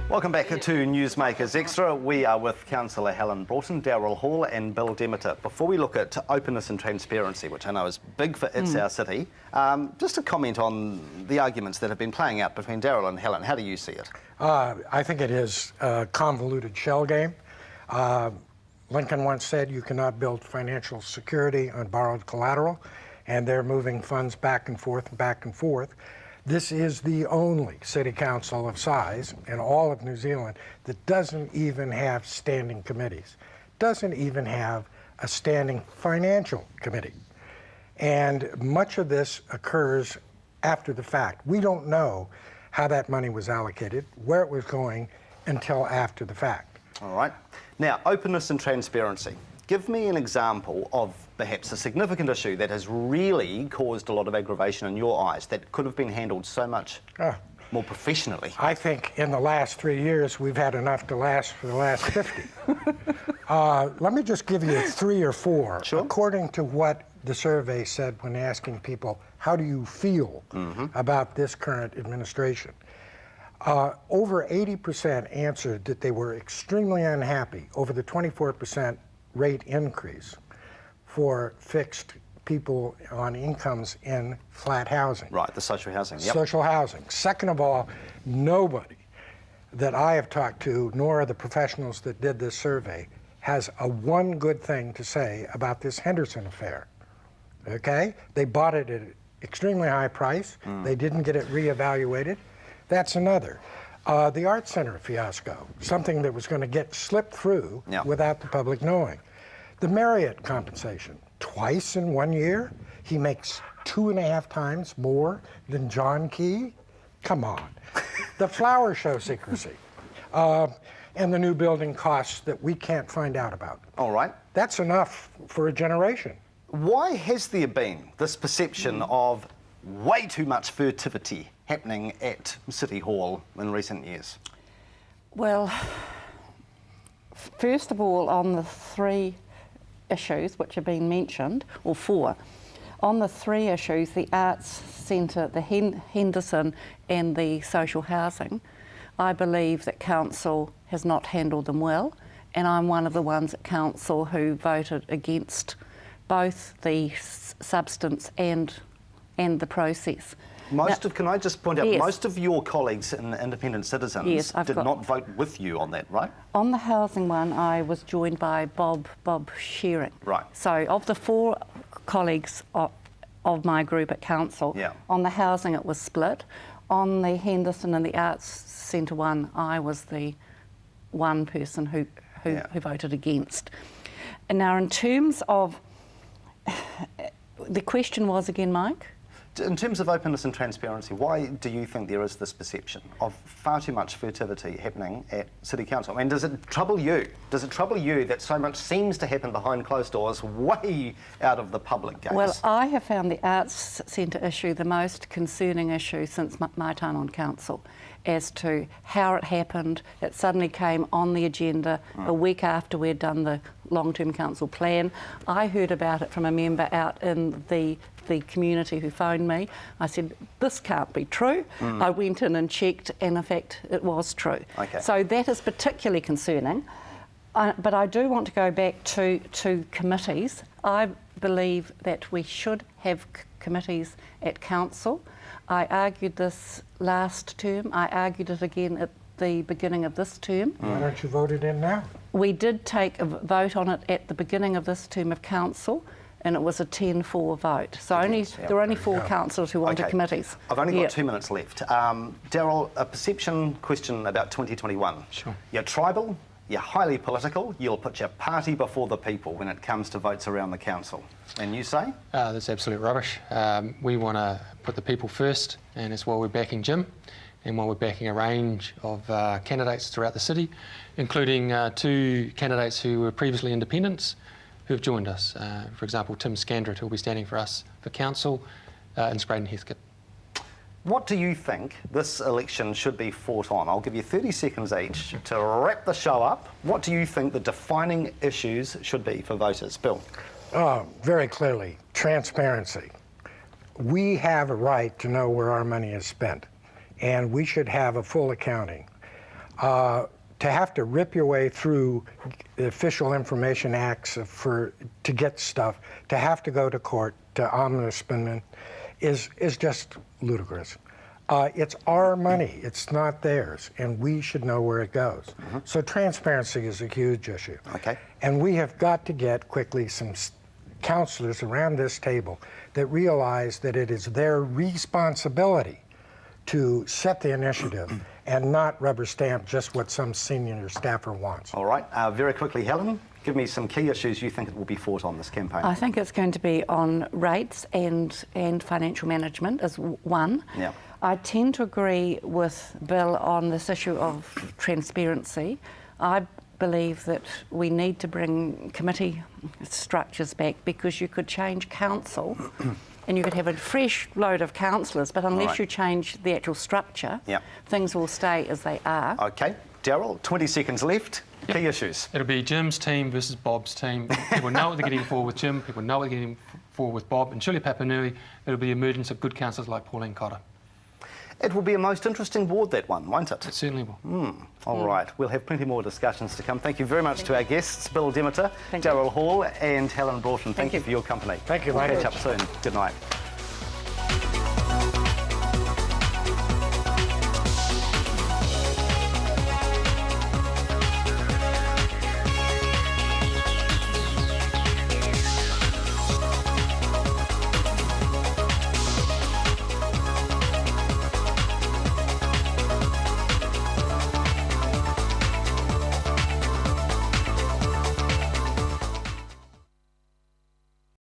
Welcome back to Newsmakers Extra. We are with Councillor Helen Broughton, Daryl Hall and Bill Demeter. Before we look at openness and transparency, which I know is big for It's Our City, just a comment on the arguments that have been playing out between Daryl and Helen. How do you see it? I think it is a convoluted shell game. Lincoln once said you cannot build financial security on borrowed collateral, and they're moving funds back and forth and back and forth. This is the only city council of size in all of New Zealand that doesn't even have standing committees, doesn't even have a standing financial committee. And much of this occurs after the fact. We don't know how that money was allocated, where it was going, until after the fact. All right. Now, openness and transparency. Give me an example of perhaps a significant issue that has really caused a lot of aggravation in your eyes that could have been handled so much more professionally. I think in the last 3 years, we've had enough to last for the last 50. Let me just give you 3 or 4. Sure. According to what the survey said when asking people, how do you feel about this current administration? Over 80% answered that they were extremely unhappy over the 24% rate increase for fixed people on incomes in flat housing. Right, the social housing. Yep. Social housing. Second of all, nobody that I have talked to, nor the professionals that did this survey, has a one good thing to say about this Henderson affair. Okay? They bought it at an extremely high price. They didn't get it reevaluated. That's another. The Art Center fiasco, something that was going to get slipped through without the public knowing. The Marriott compensation, twice in 1 year. He makes 2.5 times more than John Key. Come on. The flower show secrecy, and the new building costs that we can't find out about. All right. That's enough for a generation. Why has there been this perception of way too much furtivity happening at City Hall in recent years? Well, first of all, on the 3 issues which have been mentioned, or 4, on the 3 issues, the Arts Centre, the Henderson and the social housing, I believe that Council has not handled them well, and I'm one of the ones at Council who voted against both the substance and the process. Can I just point out, yes. most of your colleagues in Independent Citizens did not vote with you on that, right? On the housing one, I was joined by Bob Shearing. Right. So of the 4 colleagues of my group at Council, on the housing it was split. On the Henderson and the Arts Centre one, I was the one person who voted against. And now in terms of, the question was again, Mike? In terms of openness and transparency, why do you think there is this perception of far too much furtivity happening at City Council? I mean, does it trouble you? Does it trouble you that so much seems to happen behind closed doors, way out of the public gaze? Well, I have found the Arts Centre issue the most concerning issue since my time on Council, as to how it happened. It suddenly came on the agenda a week after we'd done the long-term council plan. I heard about it from a member out in the community who phoned me. I said, this can't be true. I went in and checked, and in fact it was true. Okay. So that is particularly concerning. But I do want to go back to committees. I believe that we should have committees at Council. I argued this last term. I argued it again at the beginning of this term. Why don't you vote it in now? We did take a vote on it at the beginning of this term of Council, and it was a 10-4 vote. So there were only 4 councillors who wanted committees. I've only got 2 minutes left. Daryl, a perception question about 2021. Sure. You're tribal, you're highly political, you'll put your party before the people when it comes to votes around the council. And you say? That's absolute rubbish. We want to put the people first, and that's why we're backing Jim, and why we're backing a range of candidates throughout the city, including 2 candidates who were previously independents who have joined us. For example, Tim Scandrett, who will be standing for us for council, and Spraden Heskett. What do you think this election should be fought on? I'll give you 30 seconds each to wrap the show up. What do you think the defining issues should be for voters? Bill? Very clearly, transparency. We have a right to know where our money is spent, and we should have a full accounting. To have to rip your way through the Official Information Acts to get stuff, to have to go to court, to ombudsman, is just ludicrous. It's our money, it's not theirs, and we should know where it goes. So transparency is a huge issue. Okay. And we have got to get quickly some councillors around this table that realize that it is their responsibility to set the initiative and not rubber stamp just what some senior staffer wants. All right, very quickly, Helen, give me some key issues you think it will be fought on this campaign. I think it's going to be on rates and financial management as one. Yeah. I tend to agree with Bill on this issue of transparency. I believe that we need to bring committee structures back because you could change council and you could have a fresh load of councillors, but unless you change the actual structure, things will stay as they are. Okay, Daryl, 20 seconds left. Key issues. It'll be Jim's team versus Bob's team. People know what they're getting for with Jim, people know what they're getting for with Bob, and surely Papanui, it'll be the emergence of good councillors like Pauline Cotter. It will be a most interesting ward, that one, won't it? It certainly will. All right, we'll have plenty more discussions to come. Thank you very much to our guests, Bill Demeter, Thank you. Daryl Hall and Helen Broughton. Thank you for your company. Thank you, We'll ladies. catch up soon. Good night.